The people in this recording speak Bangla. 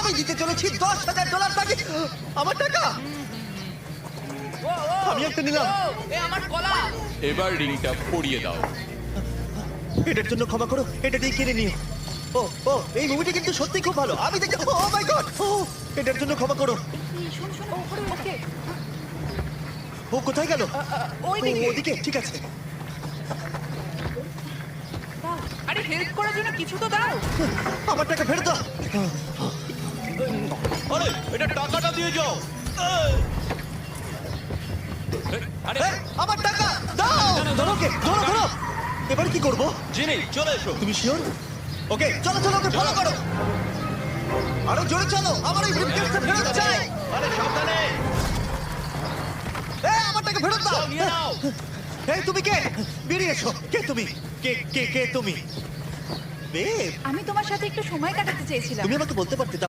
আমি দিতে চলেছি $10,000 বাকি। আমার টাকা আমি একটা নিলাম। আমার কলা। এবার রিংটা পরিয়ে দাও। এটার জন্য ক্ষমা করো, এটা দিয়ে কিনে নিও। ও ও এই মুভিটা কিন্তু সত্যি খুব ভালো। আমি দেখতে ও মাই গড, ও এটার জন্য ক্ষমা করো। শোন শোন ওকে ও কোথায় গেল? ওইদিকে। ওদিকে, ঠিক আছে। আরে হেল্প করার জন্য কিছু তো দাও। আমার টাকা ফেরত দাও। আরে এটা টাকাটা দিয়ে যাও। আরে এই, আমার টাকা দাও। ধরো ওকে, ধরো ধরো। এবার কি করব? জিনি চলে এসো। তুমি শিওর? ওকে চলো চলো, ওকে ফলো করো। আরো জোরে চলো, আমার এই ব্রিফকেসটা ফেরত চাই। আরে সাবধানে। এই আমার টাকা ফেরত দাও। নিয়ে নাও। এই তুমি কে? বেরিয়ে এসো। কে তুমি? কে কে কে তুমি? বেব, আমি তোমার সাথে একটু সময় কাটাতে চেয়েছিলাম। তুমি আমাকে বলতে পারতে